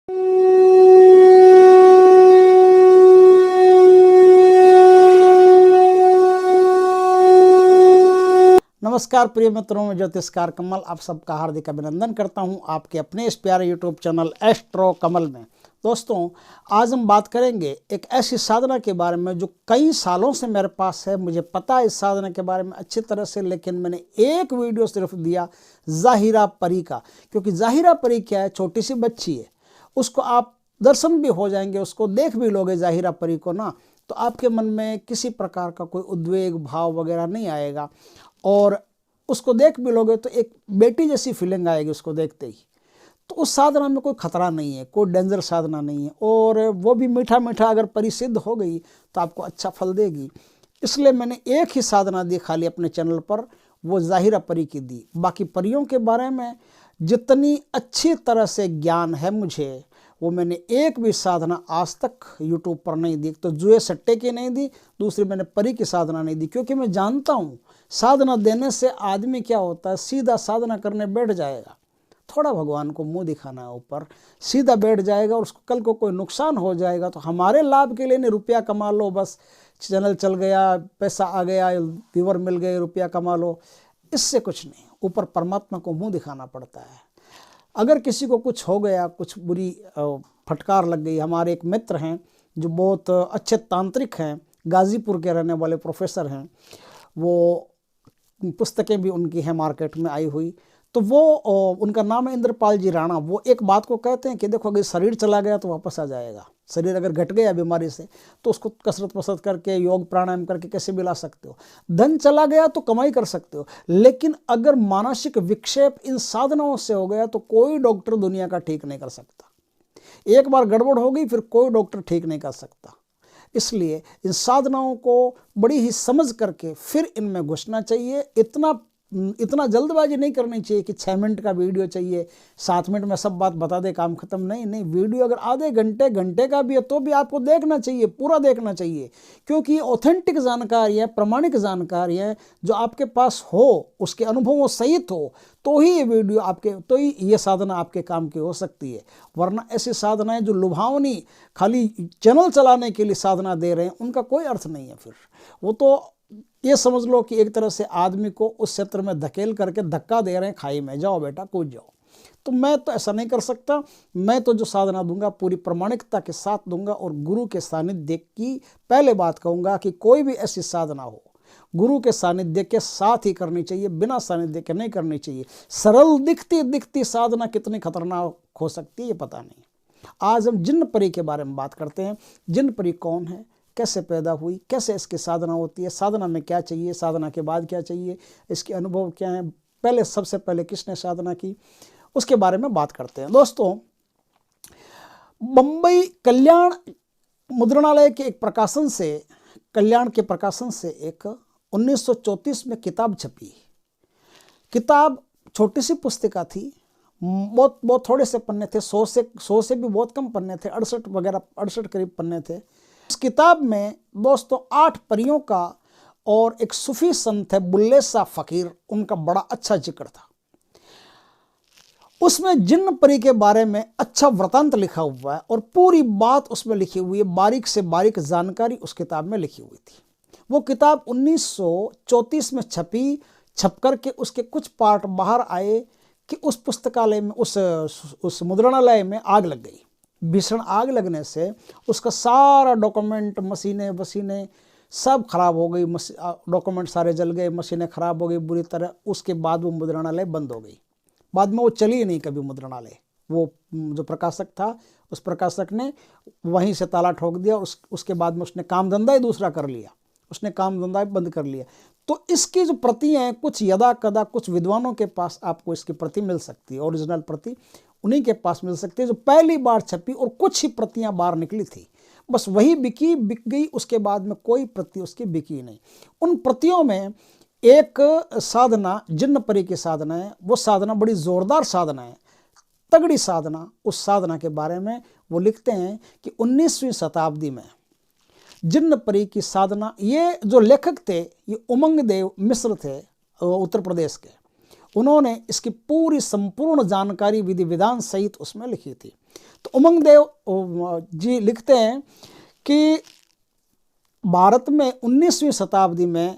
नमस्कार प्रिय मित्रों, में ज्योतिषकार कमल आप सबका हार्दिक अभिनंदन करता हूं आपके अपने इस प्यारे यूट्यूब चैनल एस्ट्रो कमल में। दोस्तों, आज हम बात करेंगे एक ऐसी साधना के बारे में जो कई सालों से मेरे पास है। मुझे पता है इस साधना के बारे में अच्छी तरह से, लेकिन मैंने एक वीडियो सिर्फ दिया ज़ाहिरा परी का, क्योंकि ज़ाहिरा परी क्या है, छोटी सी बच्ची है, उसको आप दर्शन भी हो जाएंगे, उसको देख भी लोगे ज़ाहिरा परी को ना, तो आपके मन में किसी प्रकार का कोई उद्वेग भाव वगैरह नहीं आएगा और उसको देख भी लोगे तो एक बेटी जैसी फीलिंग आएगी उसको देखते ही। तो उस साधना में कोई खतरा नहीं है, कोई डेंजर साधना नहीं है, और वो भी मीठा मीठा अगर परी सिद्ध हो गई तो आपको अच्छा फल देगी। इसलिए मैंने एक ही साधना दी खाली अपने चैनल पर, वो ज़ाहिरा परी की दी। बाकी परियों के बारे में जितनी अच्छी तरह से ज्ञान है मुझे, वो मैंने एक भी साधना आज तक यूट्यूब पर नहीं दी। तो जुए सट्टे की नहीं दी, दूसरी मैंने परी की साधना नहीं दी, क्योंकि मैं जानता हूँ साधना देने से आदमी क्या होता है, सीधा साधना करने बैठ जाएगा, थोड़ा भगवान को मुंह दिखाना है ऊपर, सीधा बैठ जाएगा और उसको कल को कोई नुकसान हो जाएगा तो हमारे लाभ के लिए नहीं, रुपया कमा लो बस, चैनल चल गया, पैसा आ गया, व्यूअर मिल गए, रुपया कमा लो, इससे कुछ नहीं। ऊपर परमात्मा को मुंह दिखाना पड़ता है। अगर किसी को कुछ हो गया, कुछ बुरी फटकार लग गई, हमारे एक मित्र हैं जो बहुत अच्छे तांत्रिक हैं, गाज़ीपुर के रहने वाले प्रोफेसर हैं, वो पुस्तकें भी उनकी हैं मार्केट में आई हुई, तो वो उनका नाम है इंद्रपाल जी राणा। वो एक बात को कहते हैं कि देखो, अगर शरीर चला गया तो वापस आ जाएगा, शरीर अगर घट गया बीमारी से तो उसको कसरत वसरत करके, योग प्राणायाम करके कैसे भी ला सकते हो। धन चला गया तो कमाई कर सकते हो, लेकिन अगर मानसिक विक्षेप इन साधनाओं से हो गया तो कोई डॉक्टर दुनिया का ठीक नहीं कर सकता। एक बार गड़बड़ हो गई फिर कोई डॉक्टर ठीक नहीं कर सकता। इसलिए इन साधनाओं को बड़ी ही समझ करके फिर इनमें घुसना चाहिए। इतना जल्दबाजी नहीं करनी चाहिए कि 6 मिनट का वीडियो चाहिए, 7 मिनट में सब बात बता दे, काम खत्म। नहीं, वीडियो अगर आधे घंटे का भी है तो भी आपको देखना चाहिए, पूरा देखना चाहिए, क्योंकि ये ऑथेंटिक जानकारी है, प्रमाणिक जानकारी है, जो आपके पास हो, उसके अनुभवों सहित हो, तो ही ये वीडियो आपके, तो ही ये साधना आपके काम की हो सकती है। वरना ऐसी साधनाएं जो लुभावनी खाली चैनल चलाने के लिए साधना दे रहे हैं, उनका कोई अर्थ नहीं है। फिर वो तो ये समझ लो कि एक तरह से आदमी को उस क्षेत्र में धकेल करके धक्का दे रहे हैं, खाई में जाओ बेटा कूद जाओ। तो मैं तो ऐसा नहीं कर सकता। मैं तो जो साधना दूंगा पूरी प्रामाणिकता के साथ दूंगा, और गुरु के सानिध्य की पहले बात कहूँगा कि कोई भी ऐसी साधना हो गुरु के सानिध्य के साथ ही करनी चाहिए, बिना सानिध्य के नहीं करनी चाहिए। सरल दिखती साधना कितनी खतरनाक हो सकती है ये पता नहीं। आज हम जिन्न परी के बारे में बात करते हैं। जिन्न परी कौन है, कैसे पैदा हुई, कैसे इसकी साधना होती है, साधना में क्या चाहिए, साधना के बाद क्या चाहिए, इसके अनुभव क्या हैं, पहले सबसे पहले किसने साधना की, उसके बारे में बात करते हैं। दोस्तों, बंबई कल्याण मुद्रणालय के एक प्रकाशन से, कल्याण के प्रकाशन से एक 1934 में किताब छपी। किताब छोटी सी पुस्तिका थी, बहुत थोड़े से पन्ने थे, 100 से भी बहुत कम पन्ने थे, 68 करीब पन्ने थे। इस किताब में दोस्तों 8 परियों का और एक सूफी संत है बुल्ले शाह फकीर, उनका बड़ा अच्छा जिक्र था। उसमें जिन्न परी के बारे में अच्छा वृतांत लिखा हुआ है और पूरी बात उसमें लिखी हुई है, बारीक से बारीक जानकारी उस किताब में लिखी हुई थी। वो किताब 1934 में छप करके उसके कुछ पार्ट बाहर आए कि उस पुस्तकालय में, उस मुद्रणालय में आग लग गई। भीषण आग लगने से उसका सारा डॉक्यूमेंट, मशीनें सब खराब हो गई, डॉक्यूमेंट सारे जल गए, मशीनें खराब हो गई बुरी तरह। उसके बाद वो मुद्रणालय बंद हो गई। बाद में वो चली ही नहीं कभी मुद्रणालय। वो जो प्रकाशक था, उस प्रकाशक ने वहीं से ताला ठोक दिया। उसके बाद में उसने काम धंधा ही दूसरा कर लिया, उसने काम धंधा बंद कर लिया। तो इसकी जो प्रतियां हैं, कुछ यदा कदा कुछ विद्वानों के पास आपको इसकी प्रति मिल सकती है, ओरिजिनल प्रति उन्हीं के पास मिल सकती है जो पहली बार छपी, और कुछ ही प्रतियां बाहर निकली थी, बस वही बिक गई। उसके बाद में कोई प्रति उसकी बिकी नहीं। उन प्रतियों में एक साधना जिन्न परी की साधना है। वो साधना बड़ी जोरदार साधना है, तगड़ी साधना। उस साधना के बारे में वो लिखते हैं कि 19वीं शताब्दी में जिन्न परी की साधना, ये जो लेखक थे ये उमंग देव मिश्र थे, उत्तर प्रदेश के। उन्होंने इसकी पूरी संपूर्ण जानकारी विधि विधान सहित उसमें लिखी थी। तो उमंग देव जी लिखते हैं कि भारत में 19वीं शताब्दी में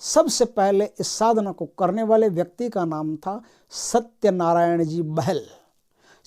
सबसे पहले इस साधना को करने वाले व्यक्ति का नाम था सत्यनारायण जी बहल।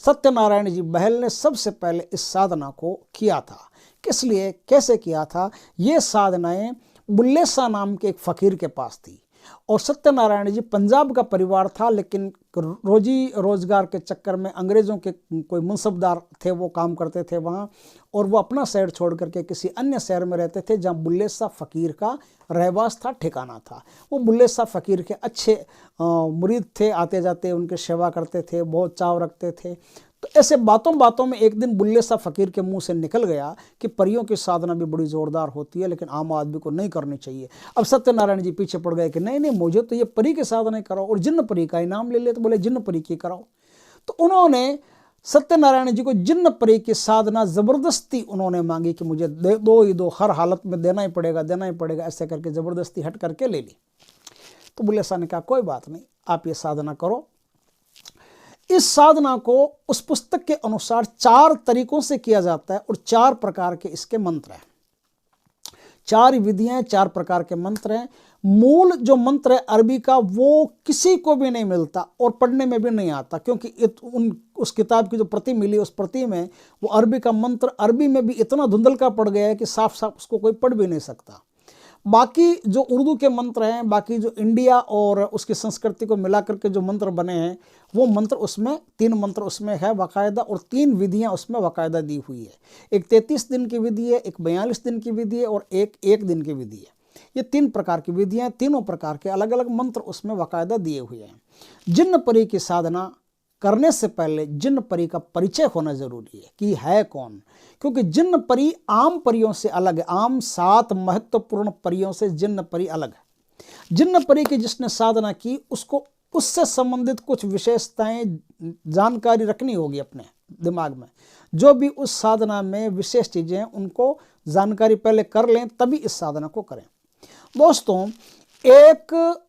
सत्यनारायण जी बहल ने सबसे पहले इस साधना को किया था। किस लिए, कैसे किया था? ये साधनाएं बुल्ले शाह नाम के एक फकीर के पास थी और सत्यनारायण जी पंजाब का परिवार था, लेकिन रोजी रोजगार के चक्कर में अंग्रेज़ों के कोई मुंसबदार थे, वो काम करते थे वहाँ, और वो अपना शहर छोड़ करके किसी अन्य शहर में रहते थे जहाँ बुल्ले शाह फ़कीर का रहवास था, ठिकाना था। वो बुल्ले शाह फ़कीर के अच्छे मुरीद थे, आते जाते उनके सेवा करते थे, बहुत चाव रखते थे। तो ऐसे बातों बातों में एक दिन बुल्ले शाह फ़कीर के मुंह से निकल गया कि परियों की साधना भी बड़ी ज़ोरदार होती है, लेकिन आम आदमी को नहीं करनी चाहिए। अब सत्यनारायण जी पीछे पड़ गए कि नहीं नहीं, मुझे तो ये परी की साधना कराओ, और जिन्न परी का इनाम ले ले, तो बोले जिन्न परी की कराओ। तो उन्होंने सत्यनारायण जी को जिन्न परी की साधना ज़बरदस्ती उन्होंने मांगी कि मुझे दो ही दो, हर हालत में देना ही पड़ेगा, ऐसे करके ज़बरदस्ती हट करके ले ली। तो बुल्ले शाह ने कहा कोई बात नहीं, आप ये साधना करो। इस साधना को उस पुस्तक के अनुसार 4 तरीकों से किया जाता है और 4 प्रकार के इसके मंत्र हैं। 4 विधियां, 4 प्रकार के मंत्र हैं। मूल जो मंत्र है अरबी का, वो किसी को भी नहीं मिलता और पढ़ने में भी नहीं आता, क्योंकि उस किताब की जो प्रति मिली, उस प्रति में वो अरबी का मंत्र अरबी में भी इतना धुंधल का पड़ गया है कि साफ साफ उसको कोई पढ़ भी नहीं सकता। बाकी जो उर्दू के मंत्र हैं, बाकी जो इंडिया और उसकी संस्कृति को मिला करके जो मंत्र बने हैं, वो मंत्र उसमें 3 मंत्र उसमें है बाकायदा, और 3 विधियां उसमें बाकायदा दी हुई है। एक 33 दिन की विधि है, एक 42 दिन की विधि है, और एक 1 दिन की विधि है। ये 3 प्रकार की विधियां, तीनों प्रकार के अलग अलग मंत्र उसमें बाकायदा दिए हुए हैं। जिन्न परी की साधना करने से पहले जिन्न परी का परिचय होना जरूरी है कि है कौन, क्योंकि जिन्न परी आम परियों से अलग है। आम 7 महत्वपूर्ण परियों से जिन्न परी अलग है। जिन्न परी की जिसने साधना की, उसको उससे संबंधित कुछ विशेषताएं जानकारी रखनी होगी अपने दिमाग में। जो भी उस साधना में विशेष चीजें हैं, उनको जानकारी पहले कर लें, तभी इस साधना को करें। दोस्तों, एक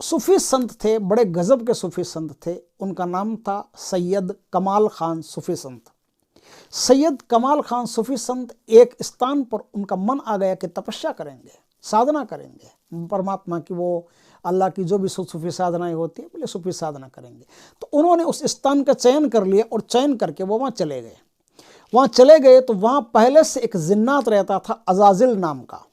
सूफी संत थे, बड़े गजब के सूफी संत थे। उनका नाम था सैयद कमाल खान सूफी संत। सैयद कमाल खान सूफी संत, एक स्थान पर उनका मन आ गया कि तपस्या करेंगे, साधना करेंगे परमात्मा की, वो अल्लाह की जो भी सूफी साधनाएं होती है, बोले सूफी साधना करेंगे। तो उन्होंने उस स्थान का चयन कर लिया और चयन करके वो वहाँ चले गए। वहाँ चले गए तो वहाँ पहले से एक जिन्नात रहता था, अजाजिल नाम का।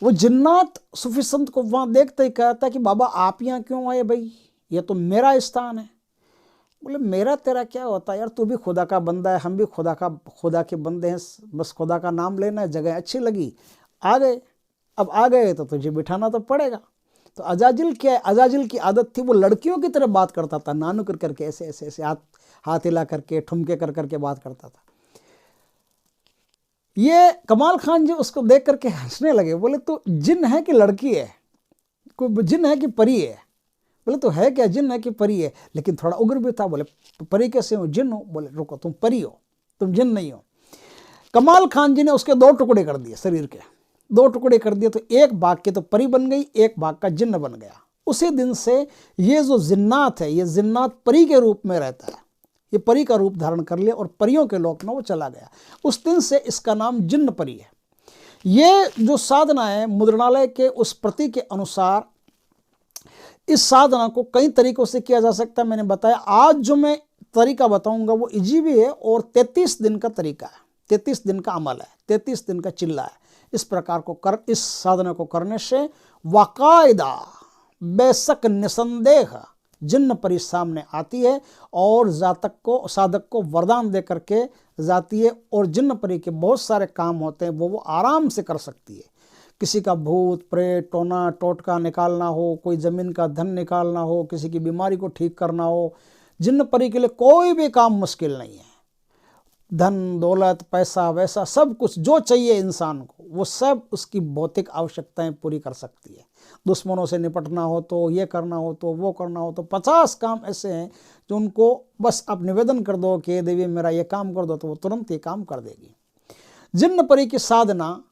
वो जिन्नात सूफी संत को वहाँ देखते ही कहता कि बाबा आप यहाँ क्यों आए भाई, ये तो मेरा स्थान है। बोले मेरा तेरा क्या होता है यार, तू भी खुदा का बंदा है, हम भी खुदा के बंदे हैं, बस खुदा का नाम लेना है, जगह अच्छी लगी आ गए। अब आ गए तो तुझे बिठाना तो पड़ेगा। तो अजाजिल क्या है, अजाजिल की आदत थी, वो लड़कियों की तरह बात करता था, नानू कर करके ऐसे ऐसे ऐसे हाथ हिला करके, ठुमके कर करके बात करता था। ये कमाल खान जी उसको देख करके हंसने लगे। बोले तो जिन है कि लड़की है, कोई जिन है कि परी है? बोले तो है क्या, जिन है कि परी है? लेकिन थोड़ा उग्र भी था। बोले परी कैसे हो, जिन हो? बोले रुको, तुम परी हो, तुम जिन नहीं हो। कमाल खान जी ने उसके 2 टुकड़े कर दिए, शरीर के 2 टुकड़े कर दिए। तो एक भाग के तो परी बन गई, एक भाग का जिन्न बन गया। उसी दिन से ये जो जिन्नात है, ये जिन्नात परी के रूप में रहता है। ये परी का रूप धारण कर लिया और परियों के लोक में वो चला गया। उस दिन से इसका नाम जिन्न परी है। ये जो साधना है, मुद्रणालय के उस प्रति के अनुसार इस साधना को कई तरीकों से किया जा सकता है। मैंने बताया, आज जो मैं तरीका बताऊंगा वो इजी भी है और 33 दिन का तरीका है, 33 दिन का अमल है, 33 दिन का चिल्ला है। इस प्रकार को इस साधना को करने से वाकायदा बेशक निसंदेह जिन्न परी सामने आती है और साधक को वरदान दे करके जाती है, और जिन्न परी के बहुत सारे काम होते हैं वो आराम से कर सकती है। किसी का भूत प्रेत टोना टोटका निकालना हो, कोई ज़मीन का धन निकालना हो, किसी की बीमारी को ठीक करना हो, जिन्न परी के लिए कोई भी काम मुश्किल नहीं है। धन दौलत पैसा वैसा सब कुछ जो चाहिए इंसान को, वो सब उसकी भौतिक आवश्यकताएं पूरी कर सकती है। दुश्मनों से निपटना हो तो, ये करना हो तो, वो करना हो तो, 50 काम ऐसे हैं जो उनको बस आप निवेदन कर दो कि देवी मेरा ये काम कर दो, तो वो तुरंत ये काम कर देगी। जिन्न परी की साधना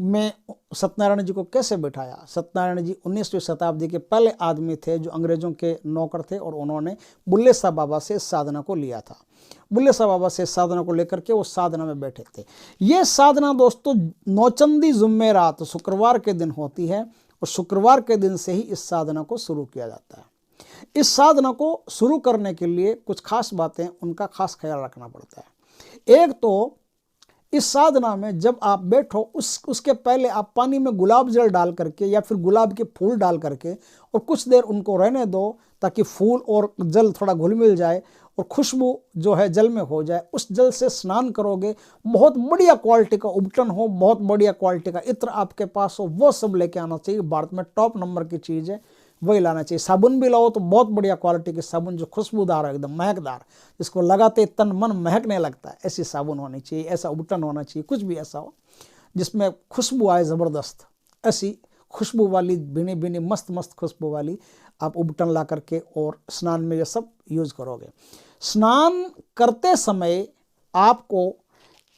में सत्यनारायण जी को कैसे बिठाया। सत्यनारायण जी 19वीं शताब्दी के पहले आदमी थे जो अंग्रेजों के नौकर थे और उन्होंने बुल्ले शाह बाबा से इस साधना को लिया था। बुल्ले शाह बाबा से इस साधना को लेकर के वो साधना में बैठे थे। ये साधना दोस्तों नौचंदी जुम्मेरात शुक्रवार के दिन होती है और शुक्रवार के दिन से ही इस साधना को शुरू किया जाता है। इस साधना को शुरू करने के लिए कुछ खास बातें, उनका खास ख्याल रखना पड़ता है। एक तो इस साधना में जब आप बैठो उसके पहले आप पानी में गुलाब जल डाल करके या फिर गुलाब के फूल डाल करके और कुछ देर उनको रहने दो ताकि फूल और जल थोड़ा घुल मिल जाए और खुशबू जो है जल में हो जाए। उस जल से स्नान करोगे, बहुत बढ़िया क्वालिटी का उबटन हो, बहुत बढ़िया क्वालिटी का इत्र आपके पास हो, वो सब लेके आना चाहिए। भारत में टॉप नंबर की चीज़ है, वही लाना चाहिए। साबुन भी लाओ तो बहुत बढ़िया क्वालिटी की साबुन जो खुशबूदार है, एकदम महकदार, जिसको लगाते तन मन महकने लगता है, ऐसी साबुन होनी चाहिए। ऐसा उबटन होना चाहिए, कुछ भी ऐसा हो जिसमें खुशबू आए ज़बरदस्त, ऐसी खुशबू वाली भीनी भीनी मस्त मस्त खुशबू वाली आप उबटन ला करके और स्नान में ये सब यूज़ करोगे। स्नान करते समय आपको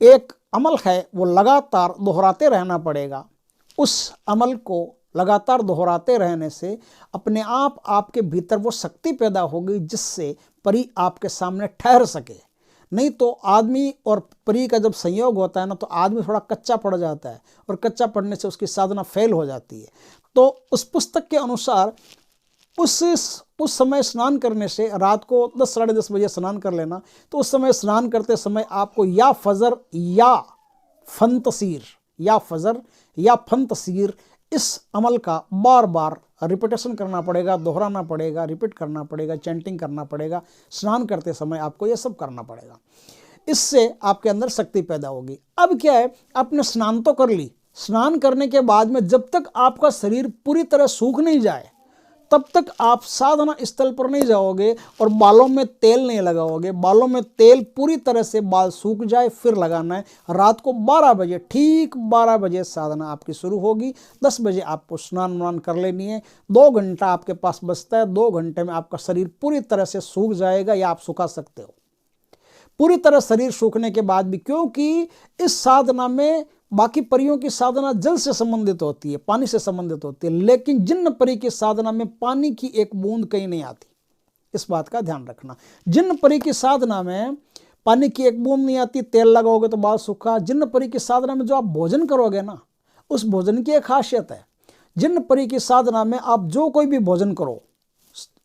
एक अमल है वो लगातार दोहराते रहना पड़ेगा। उस अमल को लगातार दोहराते रहने से अपने आप आपके भीतर वो शक्ति पैदा होगी जिससे परी आपके सामने ठहर सके। नहीं तो आदमी और परी का जब संयोग होता है ना तो आदमी थोड़ा कच्चा पड़ जाता है और कच्चा पड़ने से उसकी साधना फेल हो जाती है। तो उस पुस्तक के अनुसार उस समय स्नान करने से, रात को 10 साढ़े 10 बजे स्नान कर लेना, तो उस समय स्नान करते समय आपको या फजर या फंतसीर इस अमल का बार बार रिपीटेशन करना पड़ेगा, दोहराना पड़ेगा, रिपीट करना पड़ेगा, चैंटिंग करना पड़ेगा। स्नान करते समय आपको ये सब करना पड़ेगा। इससे आपके अंदर शक्ति पैदा होगी। अब क्या है, आपने स्नान तो कर ली, स्नान करने के बाद में जब तक आपका शरीर पूरी तरह सूख नहीं जाए तब तक आप साधना स्थल पर नहीं जाओगे और बालों में तेल नहीं लगाओगे। बालों में तेल पूरी तरह से बाल सूख जाए फिर लगाना है। रात को 12 बजे, ठीक 12 बजे साधना आपकी शुरू होगी। 10 बजे आपको स्नान वान कर लेनी है। 2 घंटा आपके पास बचता है। 2 घंटे में आपका शरीर पूरी तरह से सूख जाएगा या आप सुखा सकते हो। पूरी तरह शरीर सूखने के बाद भी, क्योंकि इस साधना में बाकी परियों की साधना जल से संबंधित होती है, पानी से संबंधित होती है, लेकिन जिन्न परी की साधना में पानी की एक बूंद कहीं नहीं आती। इस बात का ध्यान रखना। जिन्न परी की साधना में पानी की एक बूंद नहीं आती। तेल लगाओगे तो बाल सूखा। जिन्न परी की साधना में जो आप भोजन करोगे ना, उस भोजन की एक खासियत है। जिन्न परी की साधना में आप जो कोई भी भोजन करो,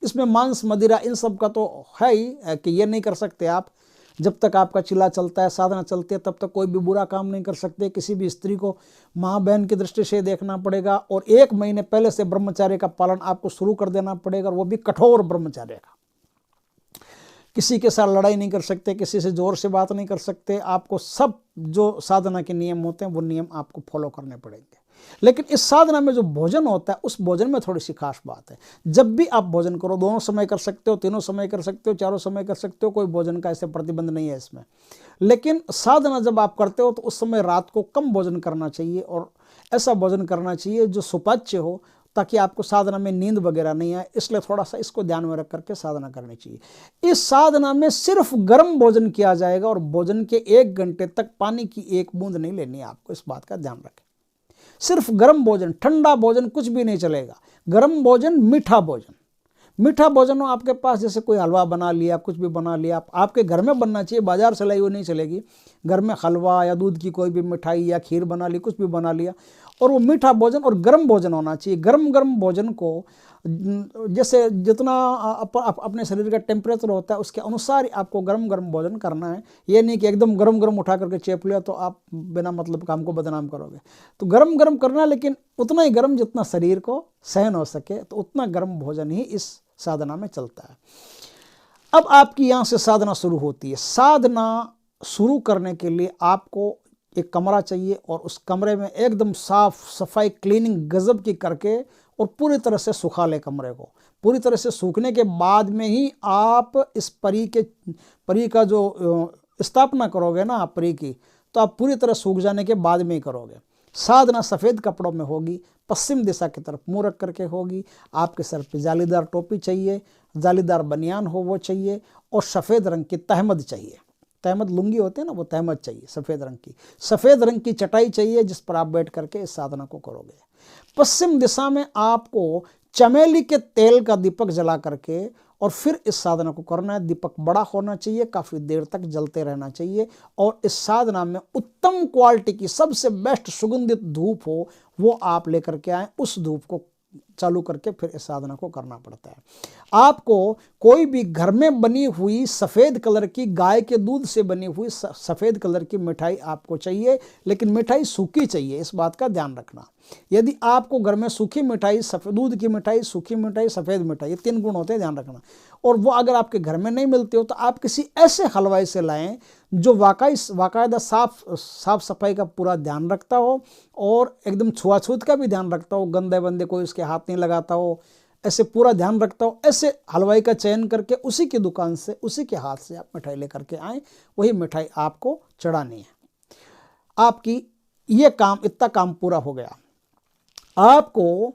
इसमें मांस मदिरा इन सब का तो है ही कि ये नहीं कर सकते आप। जब तक आपका चिल्ला चलता है, साधना चलती है, तब तक कोई भी बुरा काम नहीं कर सकते। किसी भी स्त्री को माँ बहन की दृष्टि से देखना पड़ेगा और 1 महीने पहले से ब्रह्मचर्य का पालन आपको शुरू कर देना पड़ेगा, और वो भी कठोर ब्रह्मचर्य का। किसी के साथ लड़ाई नहीं कर सकते, किसी से जोर से बात नहीं कर सकते। आपको सब जो साधना के नियम होते हैं वो नियम आपको फॉलो करने पड़ेंगे। लेकिन इस साधना में जो भोजन होता है, उस भोजन में थोड़ी सी खास बात है। जब भी आप भोजन करो, 2 समय कर सकते हो, 3 समय कर सकते हो, 4 समय कर सकते हो, कोई भोजन का ऐसे प्रतिबंध नहीं है इसमें। लेकिन साधना जब आप करते हो तो उस समय रात को कम भोजन करना चाहिए और ऐसा भोजन करना चाहिए जो सुपाच्य हो, ताकि आपको साधना में नींद वगैरह नहीं आए। इसलिए थोड़ा सा इसको ध्यान में रख करके साधना करनी चाहिए। इस साधना में सिर्फ गर्म भोजन किया जाएगा और भोजन के 1 घंटे तक पानी की एक बूंद नहीं लेनी है आपको। इस बात का ध्यान रखें। सिर्फ गर्म भोजन, ठंडा भोजन कुछ भी नहीं चलेगा। गर्म भोजन, मीठा भोजन। मीठा भोजन हो आपके पास, जैसे कोई हलवा बना लिया, कुछ भी बना लिया, आपके घर में बनना चाहिए, बाजार से लाई हुई नहीं चलेगी। घर में हलवा या दूध की कोई भी मिठाई या खीर बना ली, कुछ भी बना लिया, और वो मीठा भोजन और गर्म भोजन होना चाहिए। गर्म भोजन को जैसे जितना अपने शरीर का टेम्परेचर होता है उसके अनुसार आपको गर्म भोजन करना है। ये नहीं कि एकदम गर्म उठा करके चेप लिया तो आप बिना मतलब काम को बदनाम करोगे। तो गर्म करना, लेकिन उतना ही गर्म जितना शरीर को सहन हो सके, तो उतना गर्म भोजन ही इस साधना में चलता है। अब आपकी यहाँ से साधना शुरू होती है। साधना शुरू करने के लिए आपको एक कमरा चाहिए और उस कमरे में एकदम साफ सफाई क्लीनिंग गजब की करके और पूरी तरह से सुखा ले कमरे को। पूरी तरह से सूखने के बाद में ही आप इस परी का जो स्थापना करोगे ना आप परी की, तो आप पूरी तरह सूख जाने के बाद में ही करोगे। साधना सफ़ेद कपड़ों में होगी, पश्चिम दिशा की तरफ मुँह रख करके होगी। आपके सर पे जालीदार टोपी चाहिए, जालीदार बनियान हो वो चाहिए, और सफ़ेद रंग की तहमद चाहिए। तहमद लुंगी होते हैं ना, वो तहमद चाहिए सफ़ेद रंग की, सफ़ेद रंग की चटाई चाहिए जिस पर आप बैठ करके इस साधना को करोगे। पश्चिम दिशा में आपको चमेली के तेल का दीपक जला करके और फिर इस साधना को करना है। दीपक बड़ा होना चाहिए, काफ़ी देर तक जलते रहना चाहिए, और इस साधना में उत्तम क्वालिटी की सबसे बेस्ट सुगंधित धूप हो वो आप लेकर के आए। उस धूप को चालू करके फिर इस साधना को करना पड़ता है। आपको कोई भी घर में बनी हुई सफ़ेद कलर की गाय के दूध से बनी हुई सफ़ेद कलर की मिठाई आपको चाहिए, लेकिन मिठाई सूखी चाहिए, इस बात का ध्यान रखना। यदि आपको घर में सूखी मिठाई, सफ़ेद दूध की मिठाई, सूखी मिठाई, सफ़ेद मिठाई, ये 3 गुण होते हैं, ध्यान रखना, और वो अगर आपके घर में नहीं मिलते हो तो आप किसी ऐसे हलवाई से लाएं जो वाकायदा साफ सफाई का पूरा ध्यान रखता हो और एकदम छुआछूत का भी ध्यान रखता हो, गंदे बंदे कोई उसके हाथ नहीं लगाता हो, ऐसे पूरा ध्यान रखता हो। ऐसे हलवाई का चयन करके उसी की दुकान से, उसी के हाथ से आप मिठाई लेकर के आएँ, वही मिठाई आपको चढ़ानी है। आपकी ये काम, इतना काम पूरा हो गया। आपको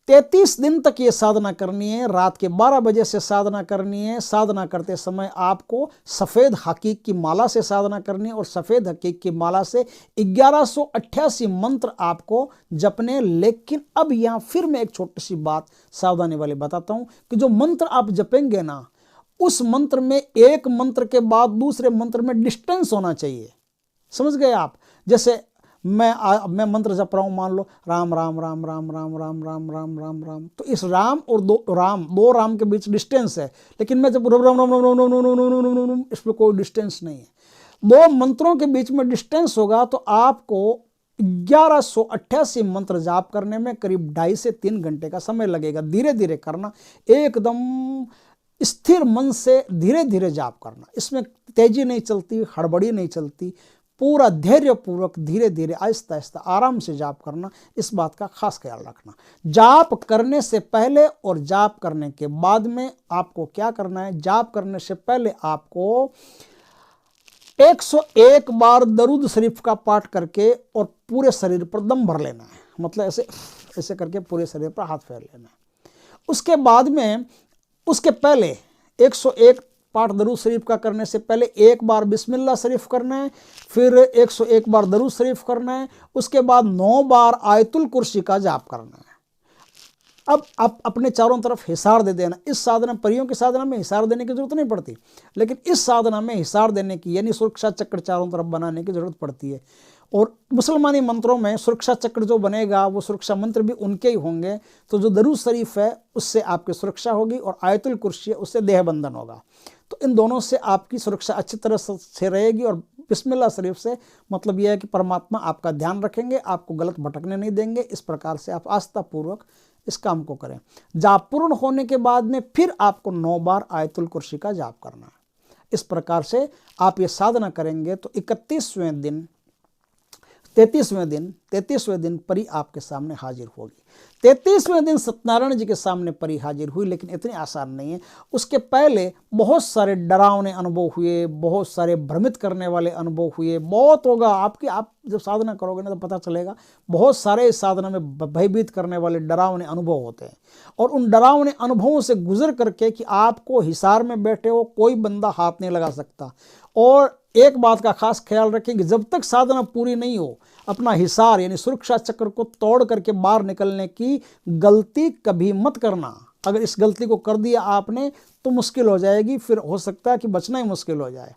33 दिन तक ये साधना करनी है, रात के 12 बजे से साधना करनी है। साधना करते समय आपको सफ़ेद हकीक की माला से साधना करनी है, और सफ़ेद हकीक की माला से 1188 मंत्र आपको जपने। लेकिन अब यहाँ फिर मैं एक छोटी सी बात सावधानी वाली बताता हूँ कि जो मंत्र आप जपेंगे ना, उस मंत्र में एक मंत्र के बाद दूसरे मंत्र में डिस्टेंस होना चाहिए। समझ गए आप? जैसे मैं मंत्र जप रहा हूँ, मान लो राम राम राम राम राम राम राम राम राम राम, तो इस राम और दो राम के बीच डिस्टेंस है, लेकिन मैं जब राम राम राम राम राम राम राम राम राम, इसमें कोई डिस्टेंस नहीं है। 2 मंत्रों के बीच में डिस्टेंस होगा तो आपको 1188 मंत्र जाप करने में करीब 2.5 से 3 घंटे का समय लगेगा। धीरे धीरे करना, एकदम स्थिर मन से धीरे धीरे जाप करना, इसमें तेजी नहीं चलती, हड़बड़ी नहीं चलती, पूरा धैर्यपूर्वक धीरे धीरे आहिस्ता आहिस्ता आराम से जाप करना, इस बात का खास ख्याल रखना। जाप करने से पहले और जाप करने के बाद में आपको क्या करना है? जाप करने से पहले आपको 101 बार दरूद शरीफ का पाठ करके और पूरे शरीर पर दम भर लेना है, मतलब ऐसे ऐसे करके पूरे शरीर पर हाथ फेर लेना है। उसके बाद में, उसके पहले 101 पाठ दरूद शरीफ का करने से पहले 1 बार बिस्मिल्लाह शरीफ करना है, फिर 101 बार दरूद शरीफ करना है, उसके बाद 9 बार आयतुल कुर्सी का जाप करना है। अब आप अपने चारों तरफ हिसार दे देना। इस साधना, परियों की साधना में हिसार देने की जरूरत नहीं पड़ती, लेकिन इस साधना में हिसार देने की, यानी सुरक्षा चक्र चारों तरफ बनाने की जरूरत पड़ती है। और मुसलमानी मंत्रों में सुरक्षा चक्र जो बनेगा वो सुरक्षा मंत्र भी उनके ही होंगे। तो जो दरूद शरीफ है उससे आपकी सुरक्षा होगी, और आयतुल कुर्सी है उससे देह बंधन होगा। तो इन दोनों से आपकी सुरक्षा अच्छी तरह से रहेगी। और बिस्मिल्लाह शरीफ से मतलब यह है कि परमात्मा आपका ध्यान रखेंगे, आपको गलत भटकने नहीं देंगे। इस प्रकार से आप आस्थापूर्वक इस काम को करें। जाप पूर्ण होने के बाद में फिर आपको 9 बार आयतुल कुर्सी का जाप करना है। इस प्रकार से आप ये साधना करेंगे तो 33वें दिन 33वें दिन परी आपके सामने हाजिर होगी। 33वें दिन सत्यनारायण जी के सामने परी हाजिर हुई, लेकिन इतनी आसान नहीं है। उसके पहले बहुत सारे डरावने अनुभव हुए, बहुत सारे भ्रमित करने वाले अनुभव हुए, बहुत होगा। आप जब साधना करोगे ना तो पता चलेगा, बहुत सारे इस साधना में भयभीत करने वाले डरावने अनुभव होते हैं। और उन डरावने अनुभवों से गुजर करके कि आपको हिसार में बैठे हो कोई बंदा हाथ नहीं लगा सकता। और एक बात का खास ख्याल रखें कि जब तक साधना पूरी नहीं हो, अपना हिसार यानी सुरक्षा चक्र को तोड़ करके बाहर निकलने की गलती कभी मत करना। अगर इस गलती को कर दिया आपने तो मुश्किल हो जाएगी, फिर हो सकता है कि बचना ही मुश्किल हो जाए।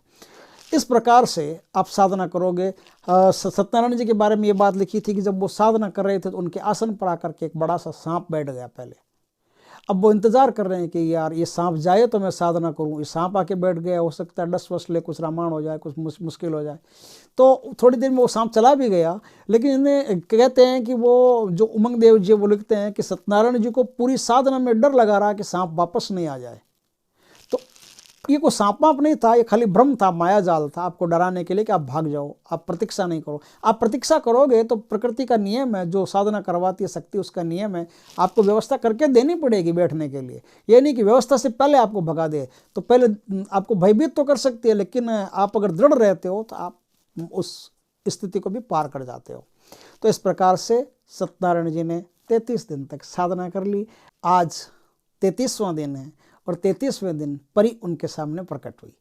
इस प्रकार से आप साधना करोगे। सत्यनारायण जी के बारे में ये बात लिखी थी कि जब वो साधना कर रहे थे तो उनके आसन पर आकर के एक बड़ा सा सांप बैठ गया पहले। अब वो इंतजार कर रहे हैं कि यार ये सांप जाए तो मैं साधना करूं। ये सांप आके बैठ गया, हो सकता है डस वस ले, कुछ रामायण हो जाए, कुछ मुश्किल हो जाए। तो थोड़ी देर में वो सांप चला भी गया। लेकिन इन्हें कहते हैं कि वो जो उमंग देव जी वो लिखते हैं कि सत्यनारायण जी को पूरी साधना में डर लगा रहा कि सांप वापस नहीं आ जाए। तो ये कोई सांप वाप नहीं था, ये खाली भ्रम था, माया जाल था आपको डराने के लिए कि आप भाग जाओ, आप प्रतीक्षा नहीं करो। आप प्रतीक्षा करोगे तो प्रकृति का नियम है, जो साधना करवाती है शक्ति उसका नियम है, आपको व्यवस्था करके देनी पड़ेगी बैठने के लिए। ये नहीं कि व्यवस्था से पहले आपको भगा दे। तो पहले आपको भयभीत तो कर सकती है, लेकिन आप अगर दृढ़ रहते हो तो आप उस स्थिति को भी पार कर जाते हो। तो इस प्रकार से सत्यनारायण जी ने 33 दिन तक साधना कर ली। आज 33वां दिन है और 33वें दिन परी उनके सामने प्रकट हुई।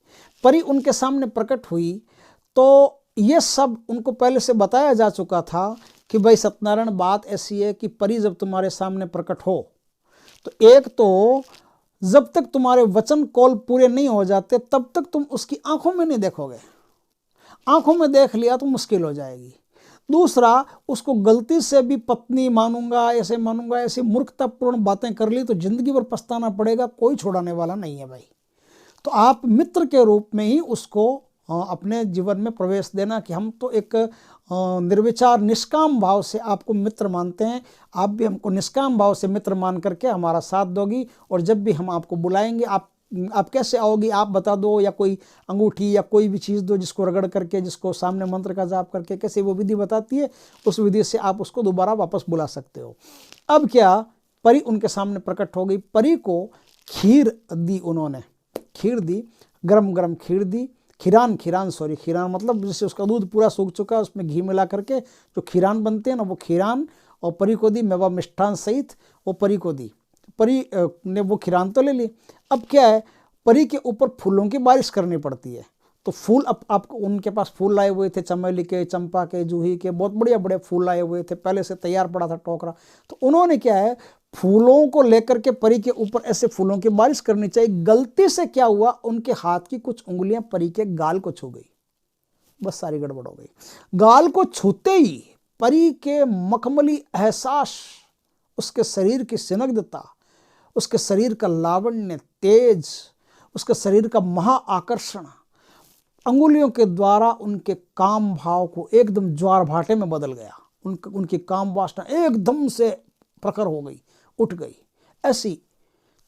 परी उनके सामने प्रकट हुई तो ये सब उनको पहले से बताया जा चुका था कि भाई सत्यनारायण, बात ऐसी है कि परी जब तुम्हारे सामने प्रकट हो तो एक तो जब तक तुम्हारे वचन कौल पूरे नहीं हो जाते तब तक तुम उसकी आंखों में नहीं देखोगे। आंखों में देख लिया तो मुश्किल हो जाएगी। दूसरा, उसको गलती से भी पत्नी मानूंगा, ऐसे मूर्खतापूर्ण बातें कर ली तो जिंदगी भर पछताना पड़ेगा, कोई छोड़ाने वाला नहीं है भाई। तो आप मित्र के रूप में ही उसको अपने जीवन में प्रवेश देना कि हम तो एक निर्विचार निष्काम भाव से आपको मित्र मानते हैं, आप भी हमको निष्काम भाव से मित्र मान करके हमारा साथ दोगी, और जब भी हम आपको बुलाएंगे आप कैसे आओगी आप बता दो, या कोई अंगूठी या कोई भी चीज़ दो जिसको रगड़ करके, जिसको सामने मंत्र का जाप करके, कैसे वो विधि बताती है, उस विधि से आप उसको दोबारा वापस बुला सकते हो। अब क्या, परी उनके सामने प्रकट हो गई। परी को खीर दी, उन्होंने खीर दी, गरम गरम खीर दी। खीरान मतलब जैसे उसका दूध पूरा सूख चुका, उसमें घी मिला करके जो खीरान बनते हैं ना, वो खीरान और परी को दी, मेवा मिष्ठान सहित वो परी को दी। परी ने वो खीरान तो ले ली। अब क्या है, परी के ऊपर फूलों की बारिश करनी पड़ती है। तो फूल, अब आपको उनके पास फूल लाए हुए थे, चमेली के, चंपा के, जूही के, बहुत बढ़िया बढ़िया फूल लाए हुए थे, पहले से तैयार पड़ा था टोकरा। तो उन्होंने क्या है, फूलों को लेकर के परी के ऊपर ऐसे फूलों की बारिश करनी चाहिए। गलती से क्या हुआ, उनके हाथ की कुछ उंगलियां परी के गाल को छू गई, बस सारी गड़बड़ हो गई। गाल को छूते ही परी के मखमली एहसास, उसके शरीर की स्निग्धता, उसके शरीर का लावण्य, तेज, उसके शरीर का महा आकर्षण अंगुलियों के द्वारा उनके काम भाव को एकदम ज्वार भाटे में बदल गया। उनकी काम वासना एकदम से प्रखर हो गई, उठ गई। ऐसी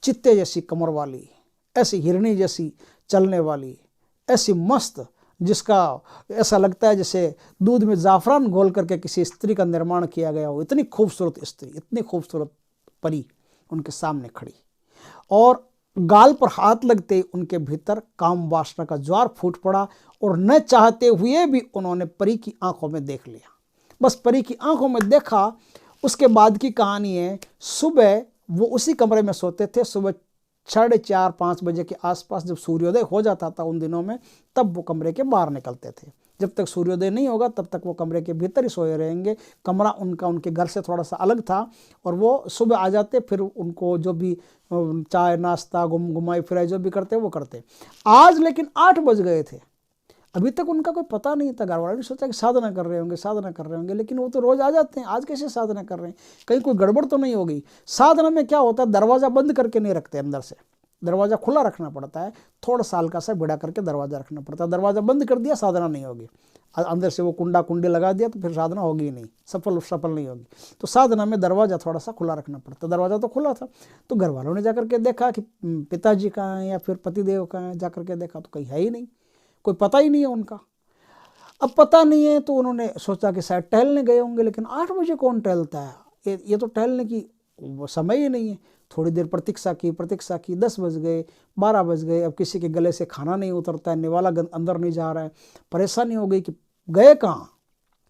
चित्ते जैसी कमर वाली, ऐसी हिरणी जैसी चलने वाली, ऐसी मस्त, जिसका ऐसा लगता है जैसे दूध में जाफरान घोल करके किसी स्त्री का निर्माण किया गया हो। इतनी खूबसूरत स्त्री, इतनी खूबसूरत परी उनके सामने खड़ी, और गाल पर हाथ लगते उनके भीतर काम वासना का ज्वार फूट पड़ा, और न चाहते हुए भी उन्होंने परी की आंखों में देख लिया। बस परी की आंखों में देखा। उसके बाद की कहानी है, सुबह वो उसी कमरे में सोते थे। सुबह 4:30-5 बजे के आसपास जब सूर्योदय हो जाता था उन दिनों में, तब वो कमरे के बाहर निकलते थे। जब तक सूर्योदय नहीं होगा तब तक वो कमरे के भीतर ही सोए रहेंगे। कमरा उनका उनके घर से थोड़ा सा अलग था, और वो सुबह आ जाते, फिर उनको जो भी चाय नाश्ता घुमाई फिराई जो भी करते वो करते। आज लेकिन 8 बज गए थे, अभी तक उनका कोई पता नहीं था। घर वालों ने सोचा कि साधना कर रहे होंगे, लेकिन वो तो रोज आ जाते हैं, आज कैसे साधना कर रहे हैं, कहीं कोई गड़बड़ तो नहीं हो गई। साधना में क्या होता है, दरवाज़ा बंद करके नहीं रखते, अंदर से दरवाज़ा खुला रखना पड़ता है, थोड़ा सा हल्का सा भिड़ा करके दरवाज़ा रखना पड़ता है। दरवाज़ा बंद कर दिया, साधना नहीं होगी। अंदर से वो कुंडी लगा दिया तो फिर साधना होगी ही नहीं, सफल नहीं होगी। तो साधना में दरवाज़ा थोड़ा सा खुला रखना पड़ता। दरवाज़ा तो खुला था, तो घर वालों ने जाकर के देखा कि पिताजी कहाँ हैं या फिर पतिदेव कहाँ हैं। जाकर के देखा तो कहीं है ही नहीं, कोई पता ही नहीं है उनका। अब पता नहीं है तो उन्होंने सोचा कि शायद टहलने गए होंगे, लेकिन 8 बजे कौन टहलता है, ये तो टहलने की वो समय ही नहीं है। थोड़ी देर प्रतीक्षा की 10 बज गए, 12 बज गए। अब किसी के गले से खाना नहीं उतरता है, निवाला अंदर नहीं जा रहा है। परेशानी हो गई कि गए कहाँ,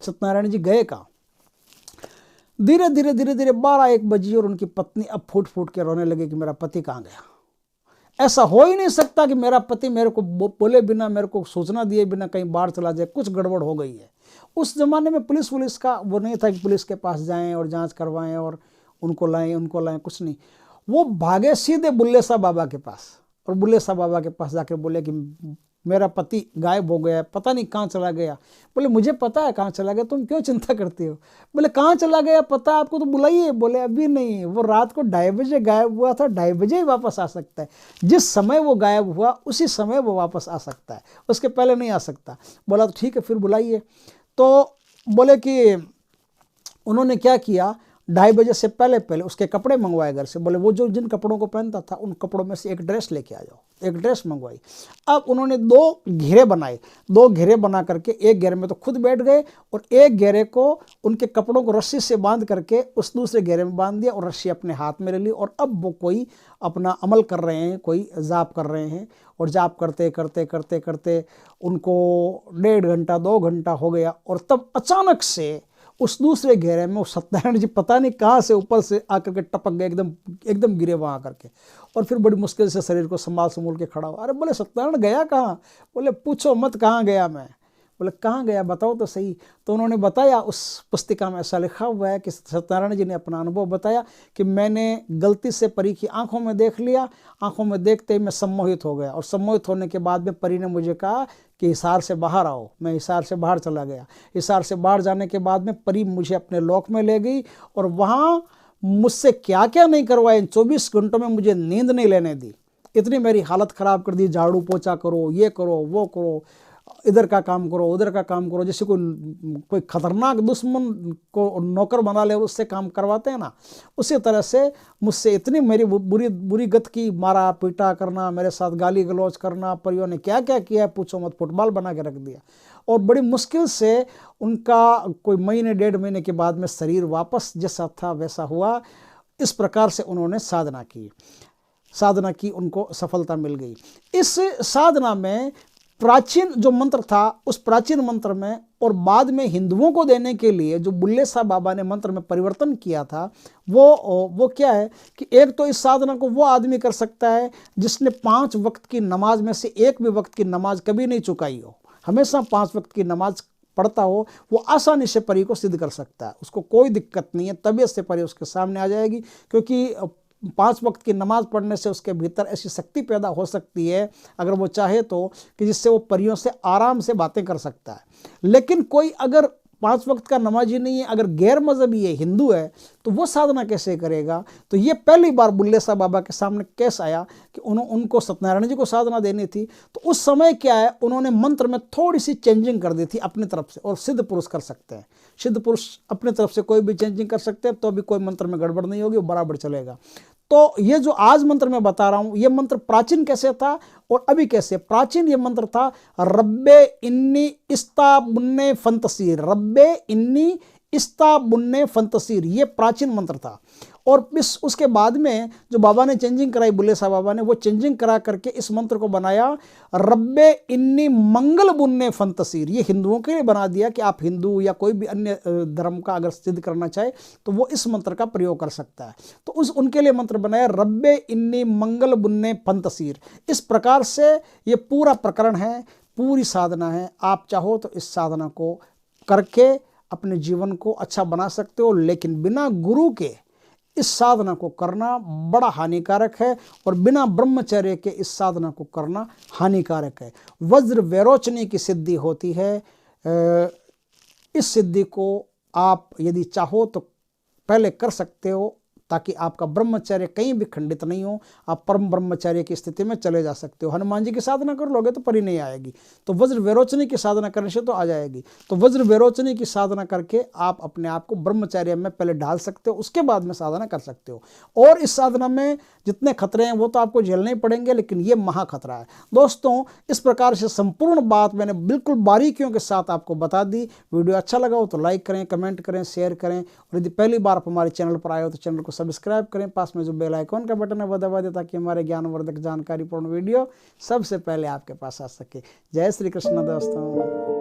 सत्यनारायण जी गए कहाँ। धीरे धीरे 12-1 बजी, और उनकी पत्नी अब फूट फूट के रोने लगे कि मेरा पति कहाँ गया। ऐसा हो ही नहीं सकता कि मेरा पति मेरे को बोले बिना, मेरे को सूचना दिए बिना कहीं बाहर चला जाए, कुछ गड़बड़ हो गई है। उस जमाने में पुलिस का वो नहीं था कि पुलिस के पास जाएं और जांच करवाएं और उनको लाएं, कुछ नहीं। वो भागे सीधे बुल्ले शाह बाबा के पास, और बुल्ले शाह बाबा के पास जाके बोले कि मेरा पति गायब हो गया है, पता नहीं कहाँ चला गया। बोले मुझे पता है कहाँ चला गया, तुम क्यों चिंता करती हो। बोले कहाँ चला गया पता है आपको तो बुलाइए। बोले अभी नहीं, वो रात को 2:30 बजे गायब हुआ था, 2:30 बजे ही वापस आ सकता है। जिस समय वो गायब हुआ उसी समय वो वापस आ सकता है, उसके पहले नहीं आ सकता। बोला तो ठीक है फिर बुलाइए। तो बोले कि उन्होंने क्या किया, 2:30 बजे से पहले उसके कपड़े मंगवाए घर से। बोले वो जो जिन कपड़ों को पहनता था उन कपड़ों में से एक ड्रेस लेके आ जाओ। एक ड्रेस मंगवाई। अब उन्होंने 2 घेरे बनाए। 2 घेरे बना करके एक घेरे में तो खुद बैठ गए, और एक घेरे को उनके कपड़ों को रस्सी से बांध करके उस दूसरे घेरे में बांध दिया, और रस्सी अपने हाथ में ले ली। और अब वो कोई अपना अमल कर रहे हैं, कोई जाप कर रहे हैं, और जाप करते उनको 1.5 घंटा 2 घंटा हो गया। और तब अचानक से उस दूसरे घेरे में वो सत्यनारायण जी पता नहीं कहाँ से ऊपर से आकर के टपक गए, एकदम एकदम गिरे वहाँ आकर के। और फिर बड़ी मुश्किल से शरीर को संभाल के खड़ा हुआ। अरे बोले सत्यनारायण गया कहाँ? बोले पूछो मत कहाँ गया मैं। बोले कहाँ गया बताओ तो सही। तो उन्होंने बताया, उस पुस्तिका में ऐसा लिखा हुआ है कि सत्यनारायण जी ने अपना अनुभव बताया कि मैंने गलती से परी की आंखों में देख लिया, आंखों में देखते ही मैं सम्मोहित हो गया, और सम्मोहित होने के बाद में परी ने मुझे कहा कि हिसार से बाहर आओ। मैं हिसार से बाहर चला गया। हिसार से बाहर जाने के बाद में परी मुझे अपने लोक में ले गई, और वहाँ मुझसे क्या क्या नहीं करवाया। इन 24 घंटों में मुझे नींद नहीं लेने दी, इतनी मेरी हालत ख़राब कर दी। झाड़ू पोछा करो, ये करो, वो करो, इधर का काम करो, उधर का काम करो, जैसे कोई खतरनाक दुश्मन को नौकर बना ले उससे काम करवाते हैं ना, उसी तरह से मुझसे इतनी मेरी बुरी गत की, मारा पीटा करना, मेरे साथ गाली गलौज करना, परियों ने क्या क्या किया पूछो मत, फुटबॉल बना के रख दिया। और बड़ी मुश्किल से उनका कोई महीने 1.5 महीने के बाद में शरीर वापस जैसा था वैसा हुआ। इस प्रकार से उन्होंने साधना की, उनको सफलता मिल गई। इस साधना में प्राचीन जो मंत्र था, उस प्राचीन मंत्र में और बाद में हिंदुओं को देने के लिए जो बुल्ले साहब बाबा ने मंत्र में परिवर्तन किया था, वो क्या है कि एक तो इस साधना को वो आदमी कर सकता है जिसने 5 वक्त की नमाज में से एक भी वक्त की नमाज कभी नहीं चुकाई हो, हमेशा 5 वक्त की नमाज पढ़ता हो, वो आसानी से परी को सिद्ध कर सकता है। उसको कोई दिक्कत नहीं है, तबीयत से परी उसके सामने आ जाएगी, क्योंकि 5 वक्त की नमाज पढ़ने से उसके भीतर ऐसी शक्ति पैदा हो सकती है, अगर वो चाहे तो, कि जिससे वो परियों से आराम से बातें कर सकता है। लेकिन कोई अगर 5 वक्त का नमाजी नहीं है, अगर गैर मजहबी है, हिंदू है, तो वो साधना कैसे करेगा? तो ये पहली बार बुल्ले साहब बाबा के सामने केस आया कि उनको सत्यनारायण जी को साधना देनी थी। तो उस समय क्या है, उन्होंने मंत्र में थोड़ी सी चेंजिंग कर दी थी अपनी तरफ से, और सिद्ध पुरुष कर सकते हैं। सिद्ध पुरुष अपनी तरफ से कोई भी चेंजिंग कर सकते हैं, तो भी कोई मंत्र में गड़बड़ नहीं होगी, वो बराबर चलेगा। तो ये जो आज मंत्र मैं बता रहा हूं, ये मंत्र प्राचीन कैसे था और अभी कैसे? प्राचीन ये मंत्र था रब्बे इन्नी इस्ता बुन्ने फंतसीर, रब्बे इन्नी इस्ता बुन्ने फंतसीर, ये प्राचीन मंत्र था। और उसके बाद में जो बाबा ने चेंजिंग कराई, बुल्ले साहब बाबा ने, वो चेंजिंग करा करके इस मंत्र को बनाया रब्बे इन्नी मंगल बुन्ने फंतसीर। ये हिंदुओं के लिए बना दिया कि आप हिंदू या कोई भी अन्य धर्म का अगर सिद्ध करना चाहे तो वो इस मंत्र का प्रयोग कर सकता है। तो उनके लिए मंत्र बनाया रब्बे इन्नी मंगल बुन्ने फंतसीर। इस प्रकार से ये पूरा प्रकरण है, पूरी साधना है। आप चाहो तो इस साधना को करके अपने जीवन को अच्छा बना सकते हो, लेकिन बिना गुरु के इस साधना को करना बड़ा हानिकारक है, और बिना ब्रह्मचर्य के इस साधना को करना हानिकारक है। वज्र वैरोचनी की सिद्धि होती है। इस सिद्धि को आप यदि चाहो तो पहले कर सकते हो, ताकि आपका ब्रह्मचर्य कहीं भी खंडित नहीं हो, आप परम ब्रह्मचर्य की स्थिति में चले जा सकते हो। हनुमान जी की साधना कर लोगे तो परी नहीं आएगी, तो वज्र वैरोचनी की साधना करने से तो आ जाएगी। तो वज्र वैरोचनी की साधना करके आप अपने आप को ब्रह्मचर्य में पहले डाल सकते हो, उसके बाद में साधना कर सकते हो। और इस साधना में जितने खतरे हैं वो तो आपको झेलने ही पड़ेंगे, लेकिन ये महाखतरा है। दोस्तों, इस प्रकार से संपूर्ण बात मैंने बिल्कुल बारीकियों के साथ आपको बता दी। वीडियो अच्छा लगा हो तो लाइक करें, कमेंट करें, शेयर करें, और यदि पहली बार आप हमारे चैनल पर आए हो तो चैनल को सब्सक्राइब करें। पास में जो बेल आइकॉन का बटन है वो दबा दें, ताकि हमारे ज्ञानवर्धक जानकारीपूर्ण वीडियो सबसे पहले आपके पास आ सके। जय श्री कृष्ण दोस्तों।